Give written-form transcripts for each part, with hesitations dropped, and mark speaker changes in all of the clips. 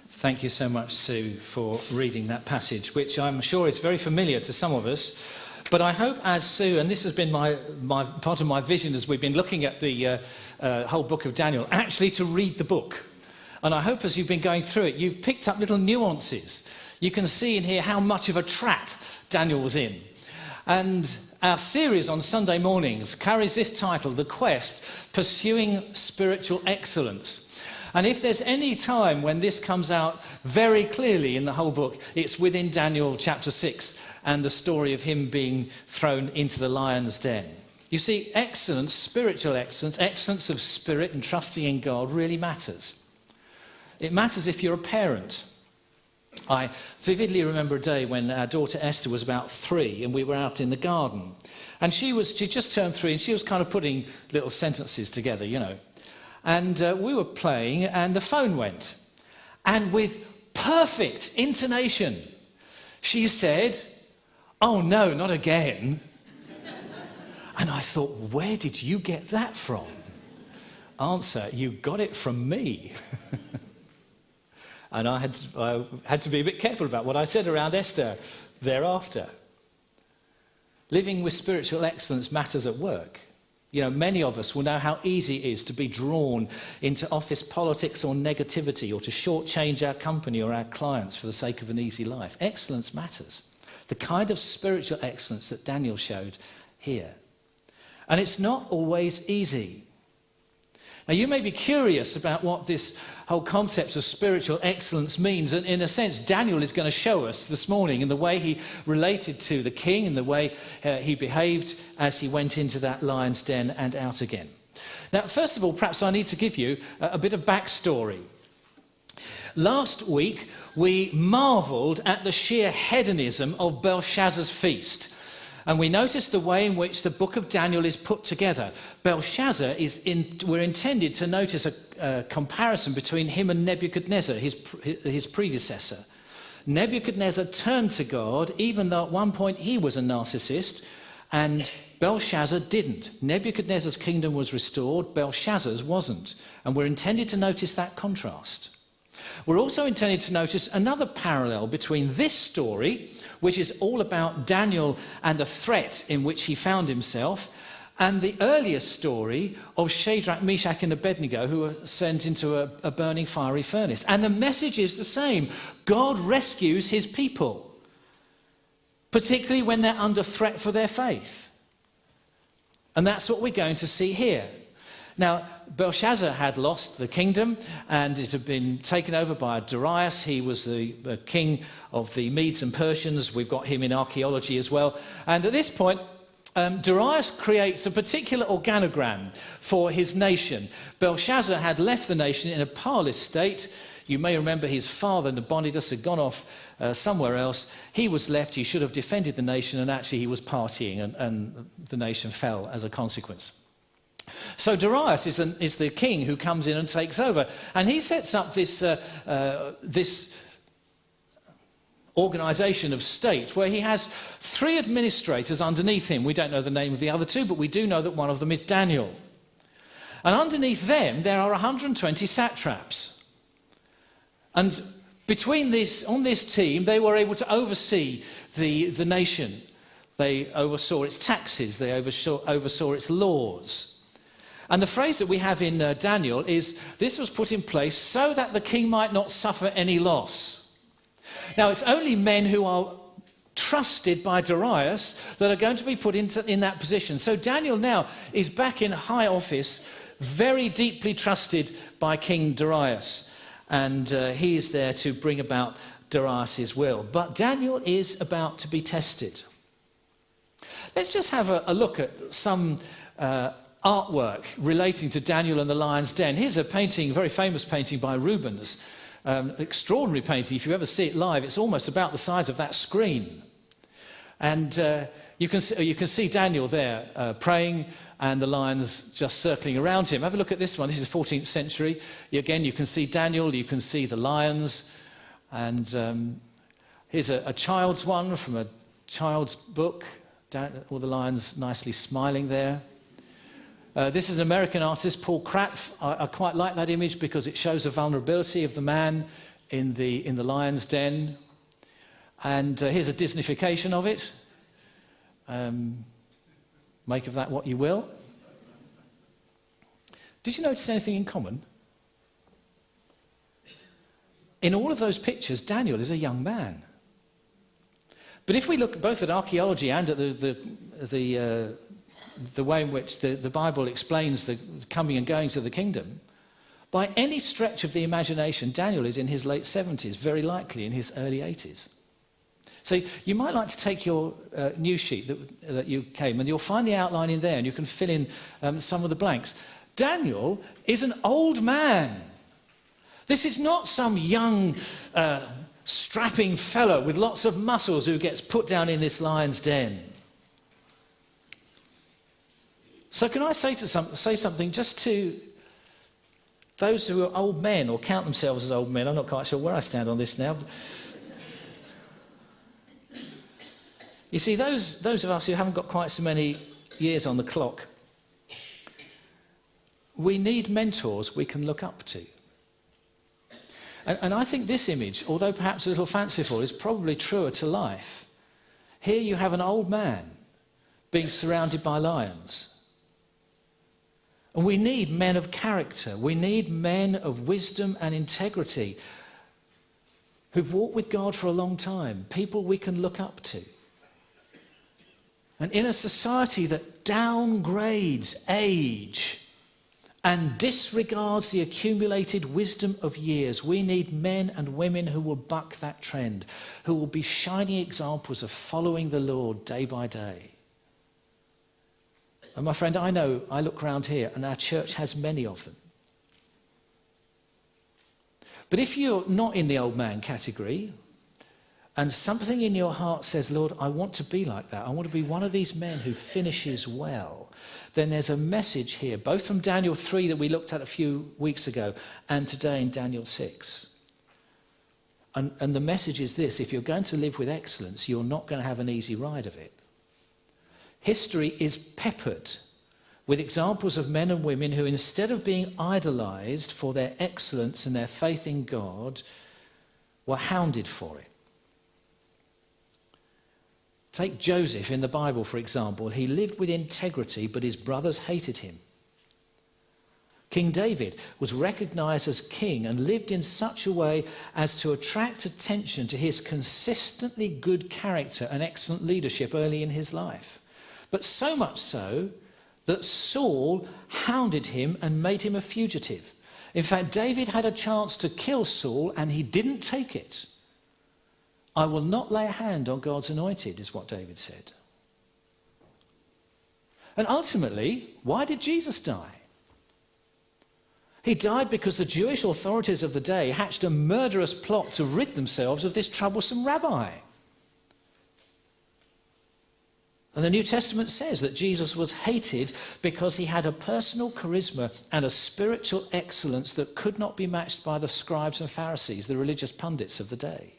Speaker 1: Thank you so much, Sue, for reading that passage, which I'm sure is very familiar to some of us. But I hope, as Sue, and this has been my part of my vision as we've been looking at the whole book of Daniel, actually to read the book. And I hope as you've been going through it, you've picked up little nuances. You can see in here how much of a trap Daniel was in. And our series on Sunday mornings carries this title, The Quest, Pursuing Spiritual Excellence. And if there's any time when this comes out very clearly in the whole book, it's within Daniel chapter 6 and the story of him being thrown into the lion's den. You see, excellence, spiritual excellence, excellence of spirit and trusting in God really matters. It matters if you're a parent. I vividly remember a day when our daughter Esther was about 3 and we were out in the garden. And she just turned 3 and she was kind of putting little sentences together, you know. And we were playing and the phone went. And with perfect intonation, she said, "Oh no, not again." And I thought, where did you get that from? Answer, you got it from me. And I had to be a bit careful about what I said around Esther thereafter. Living with spiritual excellence matters at work. You know, many of us will know how easy it is to be drawn into office politics or negativity, or to shortchange our company or our clients for the sake of an easy life. Excellence matters. The kind of spiritual excellence that Daniel showed here. And it's not always easy. Now, you may be curious about what this whole concept of spiritual excellence means. And in a sense, Daniel is going to show us this morning in the way he related to the king and the way he behaved as he went into that lion's den and out again. Now, first of all, perhaps I need to give you a bit of backstory. Last week, we marvelled at the sheer hedonism of Belshazzar's feast. And we noticed the way in which the book of Daniel is put together. Belshazzar we're intended to notice a comparison between him and Nebuchadnezzar, his predecessor. Nebuchadnezzar turned to God, even though at one point he was a narcissist, and Belshazzar didn't. Nebuchadnezzar's kingdom was restored, Belshazzar's wasn't. And we're intended to notice that contrast. We're also intended to notice another parallel between this story, which is all about Daniel and the threat in which he found himself, and the earlier story of Shadrach, Meshach and Abednego, who were sent into a burning fiery furnace. And the message is the same. God rescues his people, particularly when they're under threat for their faith. And that's what we're going to see here. Now, Belshazzar had lost the kingdom and it had been taken over by Darius. He was the king of the Medes and Persians. We've got him in archaeology as well. And at this point, Darius creates a particular organogram for his nation. Belshazzar had left the nation in a parlous state. You may remember his father, Nabonidus, had gone off somewhere else. He was left. He should have defended the nation, and actually he was partying, and the nation fell as a consequence. So Darius is the king who comes in and takes over. And he sets up this organisation of state where he has 3 administrators underneath him. We don't know the name of the other 2, but we do know that one of them is Daniel. And underneath them, there are 120 satraps. And on this team, they were able to oversee the nation. They oversaw its taxes. They oversaw its laws. And the phrase that we have in Daniel is, this was put in place so that the king might not suffer any loss. Now, it's only men who are trusted by Darius that are going to be put in that position. So Daniel now is back in high office, very deeply trusted by King Darius. And he is there to bring about Darius' will. But Daniel is about to be tested. Let's just have a look at some artwork relating to Daniel and the lion's den. Here's a painting, a very famous painting by Rubens. Extraordinary painting. If you ever see it live, it's almost about the size of that screen. And you can see Daniel there praying, and the lions just circling around him. Have a look at this one. This is 14th century. Again, you can see Daniel, you can see the lions. And here's a child's one from a child's book. All the lions nicely smiling there. This is an American artist, Paul Kratz. I quite like that image because it shows the vulnerability of the man in the lion's den. And here's a Disneyfication of it. Make of that what you will. Did you notice anything in common? In all of those pictures, Daniel is a young man. But if we look both at archaeology and at the way in which the Bible explains the coming and goings of the kingdom, by any stretch of the imagination, Daniel is in his late 70s, very likely in his early 80s. So you might like to take your news sheet that you came, and you'll find the outline in there, and you can fill in some of the blanks. Daniel is an old man. This is not some young, strapping fellow with lots of muscles who gets put down in this lion's den. So can I say something just to those who are old men or count themselves as old men? I'm not quite sure where I stand on this now. You see, those of us who haven't got quite so many years on the clock, we need mentors we can look up to. And I think this image, although perhaps a little fanciful, is probably truer to life. Here you have an old man being surrounded by lions. And we need men of character. We need men of wisdom and integrity who've walked with God for a long time, people we can look up to. And in a society that downgrades age and disregards the accumulated wisdom of years, we need men and women who will buck that trend, who will be shining examples of following the Lord day by day. And my friend, I know, I look around here and our church has many of them. But if you're not in the old man category, and something in your heart says, Lord, I want to be like that, I want to be one of these men who finishes well, then there's a message here, both from Daniel 3 that we looked at a few weeks ago, and today in Daniel 6. And the message is this: if you're going to live with excellence, you're not going to have an easy ride of it. History is peppered with examples of men and women who, instead of being idolized for their excellence and their faith in God, were hounded for it. Take Joseph in the Bible, for example. He lived with integrity, but his brothers hated him. King David was recognized as king and lived in such a way as to attract attention to his consistently good character and excellent leadership early in his life. But so much so that Saul hounded him and made him a fugitive. In fact, David had a chance to kill Saul and he didn't take it. I will not lay a hand on God's anointed, is what David said. And ultimately, why did Jesus die? He died because the Jewish authorities of the day hatched a murderous plot to rid themselves of this troublesome rabbi. And the New Testament says that Jesus was hated because he had a personal charisma and a spiritual excellence that could not be matched by the scribes and Pharisees, the religious pundits of the day.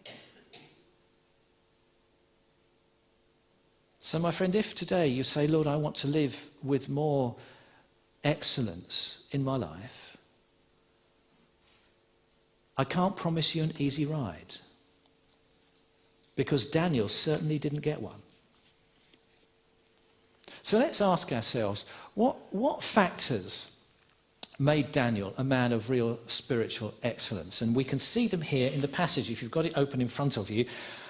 Speaker 1: So, my friend, if today you say, Lord, I want to live with more excellence in my life, I can't promise you an easy ride, because Daniel certainly didn't get one. So let's ask ourselves, what factors made Daniel a man of real spiritual excellence? And we can see them here in the passage. If you've got it open in front of you,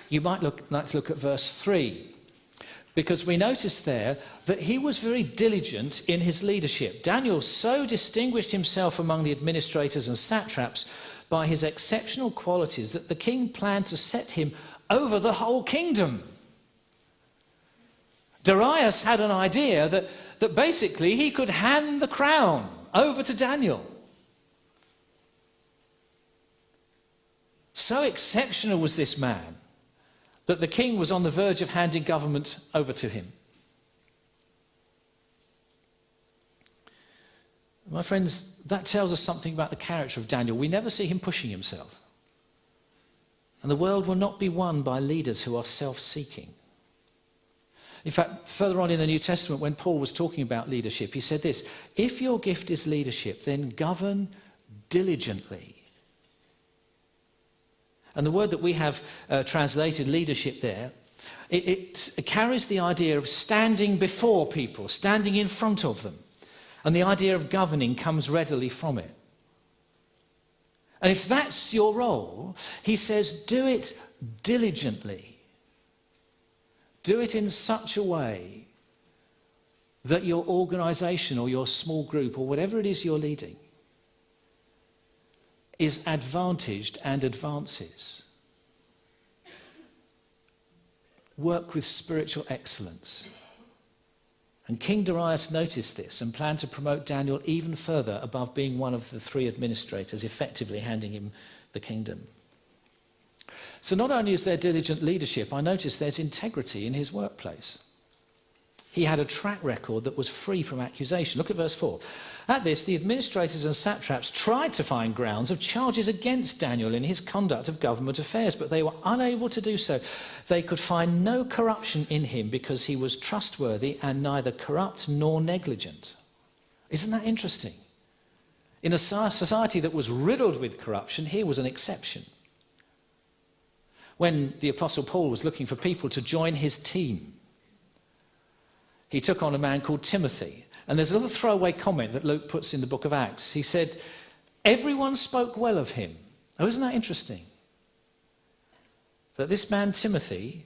Speaker 1: you might like to look at verse 3. Because we notice there that he was very diligent in his leadership. Daniel so distinguished himself among the administrators and satraps by his exceptional qualities that the king planned to set him over the whole kingdom. Darius had an idea that basically he could hand the crown over to Daniel. So exceptional was this man that the king was on the verge of handing government over to him. My friends, that tells us something about the character of Daniel. We never see him pushing himself. And the world will not be won by leaders who are self-seeking. In fact, further on in the New Testament, when Paul was talking about leadership, he said this: if your gift is leadership, then govern diligently. And the word that we have translated leadership there, it carries the idea of standing before people, standing in front of them. And the idea of governing comes readily from it. And if that's your role, he says, do it diligently. Do it in such a way that your organisation or your small group or whatever it is you're leading is advantaged and advances. Work with spiritual excellence. And King Darius noticed this and planned to promote Daniel even further above being one of the 3 administrators, effectively handing him the kingdom. So not only is there diligent leadership, I notice there's integrity in his workplace. He had a track record that was free from accusation. Look at verse 4. At this, the administrators and satraps tried to find grounds of charges against Daniel in his conduct of government affairs, but they were unable to do so. They could find no corruption in him because he was trustworthy and neither corrupt nor negligent. Isn't that interesting? In a society that was riddled with corruption, here was an exception. When the Apostle Paul was looking for people to join his team, he took on a man called Timothy. And there's a little throwaway comment that Luke puts in the book of Acts. He said, everyone spoke well of him. Oh, isn't that interesting? That this man Timothy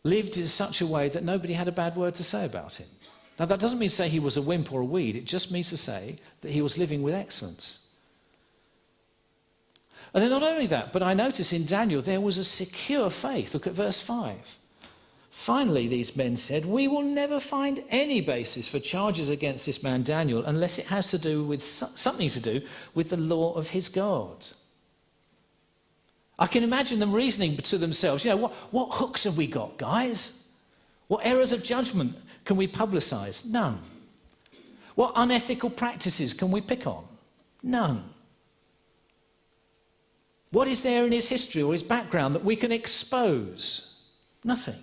Speaker 1: lived in such a way that nobody had a bad word to say about him. Now, that doesn't mean to say he was a wimp or a weed. It just means to say that he was living with excellence. And then not only that, but I notice in Daniel there was a secure faith. Look at verse 5. Finally, these men said, we will never find any basis for charges against this man Daniel unless it has to do with something to do with the law of his God. I can imagine them reasoning to themselves, what hooks have we got, guys? What errors of judgment can we publicise? None. What unethical practices can we pick on? None. What is there in his history or his background that we can expose? Nothing.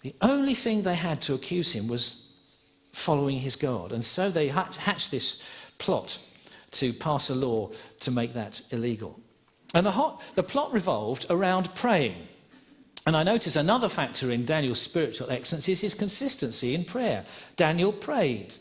Speaker 1: The only thing they had to accuse him was following his God. And so they hatched this plot to pass a law to make that illegal. And the plot revolved around praying. And I notice another factor in Daniel's spiritual excellence is his consistency in prayer. Daniel prayed.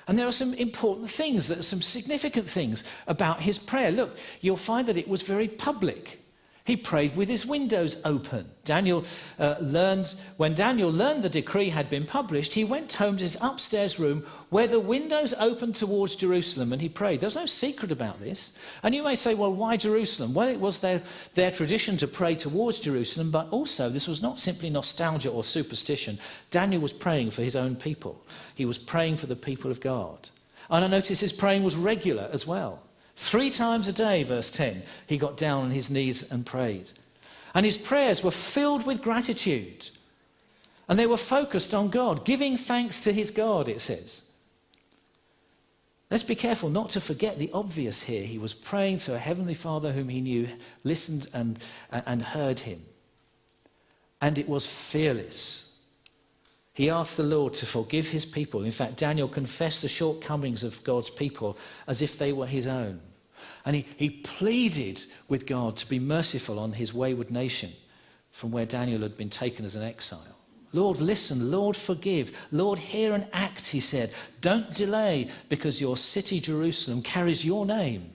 Speaker 1: And there are some important things, some significant things about his prayer. Look, you'll find that it was very public. He prayed with his windows open. When Daniel learned the decree had been published, he went home to his upstairs room where the windows opened towards Jerusalem and he prayed. There's no secret about this. And you may say, well, why Jerusalem? Well, it was their tradition to pray towards Jerusalem, but also this was not simply nostalgia or superstition. Daniel was praying for his own people. He was praying for the people of God. And I notice his praying was regular as well. 3 times a day, verse 10, he got down on his knees and prayed. And his prayers were filled with gratitude. And they were focused on God, giving thanks to his God, it says. Let's be careful not to forget the obvious here. He was praying to a heavenly Father whom he knew, listened and heard him. And it was fearless. He asked the Lord to forgive his people. In fact, Daniel confessed the shortcomings of God's people as if they were his own. And he pleaded with God to be merciful on his wayward nation from where Daniel had been taken as an exile. Lord, listen. Lord, forgive. Lord, hear and act, he said. Don't delay because your city, Jerusalem, carries your name.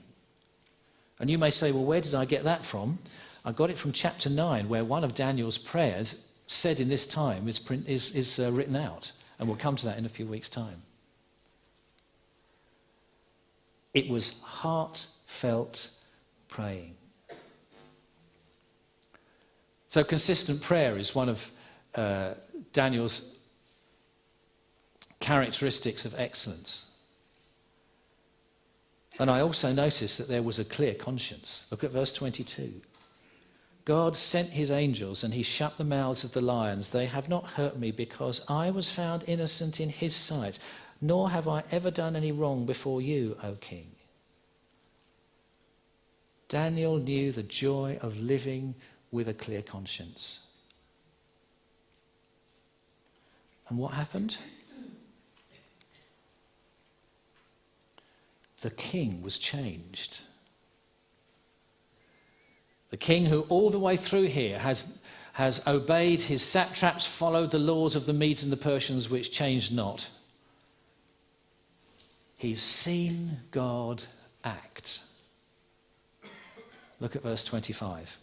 Speaker 1: And you may say, well, where did I get that from? I got it from chapter 9, where one of Daniel's prayers said in this time is written out. And we'll come to that in a few weeks' time. It was heartfelt praying. So consistent prayer is one of Daniel's characteristics of excellence. And I also noticed that there was a clear conscience. Look at verse 22. God sent his angels and he shut the mouths of the lions. They have not hurt me because I was found innocent in his sight, nor have I ever done any wrong before you, O king. Daniel knew the joy of living with a clear conscience. And what happened? The king was changed. The king who all the way through here has obeyed his satraps, followed the laws of the Medes and the Persians, which changed not. He's seen God act. Look at verse 25.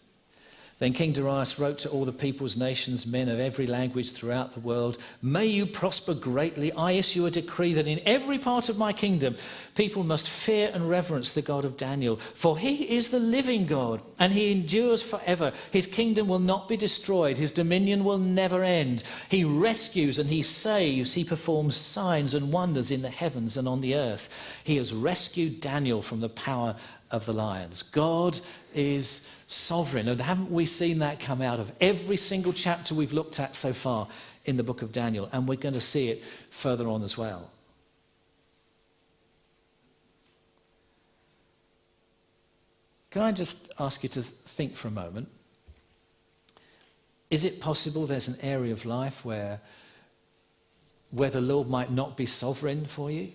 Speaker 1: Then King Darius wrote to all the peoples, nations, men of every language throughout the world, "May you prosper greatly. I issue a decree that in every part of my kingdom people must fear and reverence the God of Daniel. For he is the living God, and he endures forever. His kingdom will not be destroyed. His dominion will never end. He rescues and he saves. He performs signs and wonders in the heavens and on the earth. He has rescued Daniel from the power of the lions." God is sovereign. And haven't we seen that come out of every single chapter we've looked at so far in the book of Daniel? And we're going to see it further on as well. Can I just ask you to think for a moment? Is it possible there's an area of life where the Lord might not be sovereign for you?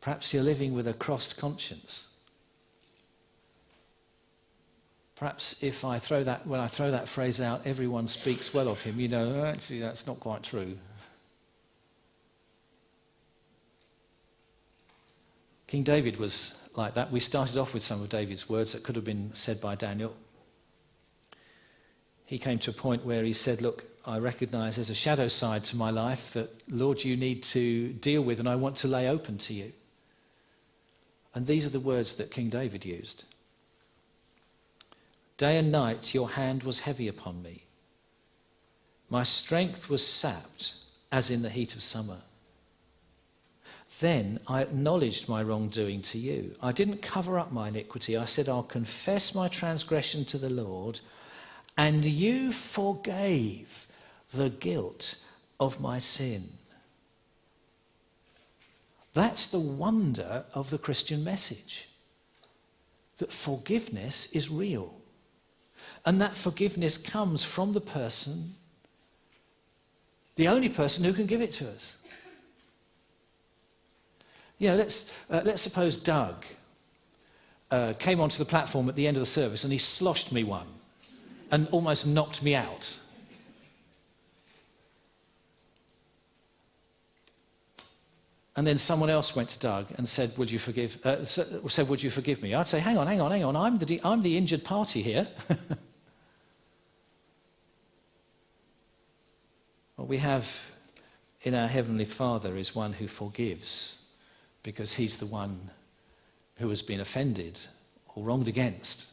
Speaker 1: Perhaps you're living with a crossed conscience. Perhaps when I throw that phrase out, everyone speaks well of him, actually that's not quite true. King David was like that. We started off with some of David's words that could have been said by Daniel. He came to a point where he said, "Look, I recognize there's a shadow side to my life that, Lord, you need to deal with, and I want to lay open to you." And these are the words that King David used. "Day and night your hand was heavy upon me. My strength was sapped as in the heat of summer. Then I acknowledged my wrongdoing to you. I didn't cover up my iniquity. I said, I'll confess my transgression to the Lord, and you forgave the guilt of my sin." That's the wonder of the Christian message, that forgiveness is real. And that forgiveness comes from the person, the only person who can give it to us. Let's suppose Doug came onto the platform at the end of the service and he sloshed me one and almost knocked me out. And then someone else went to Doug and said, would you forgive me? I'd say, hang on, I'm the injured party here. What we have in our Heavenly Father is one who forgives, because he's the one who has been offended or wronged against.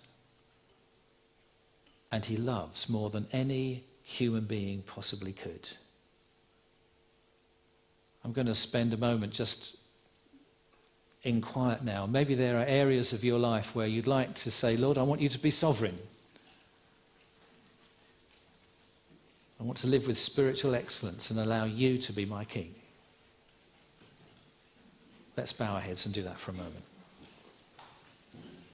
Speaker 1: And he loves more than any human being possibly could. I'm going to spend a moment just in quiet now. Maybe there are areas of your life where you'd like to say, Lord, I want you to be sovereign. I want to live with spiritual excellence and allow you to be my king. Let's bow our heads and do that for a moment.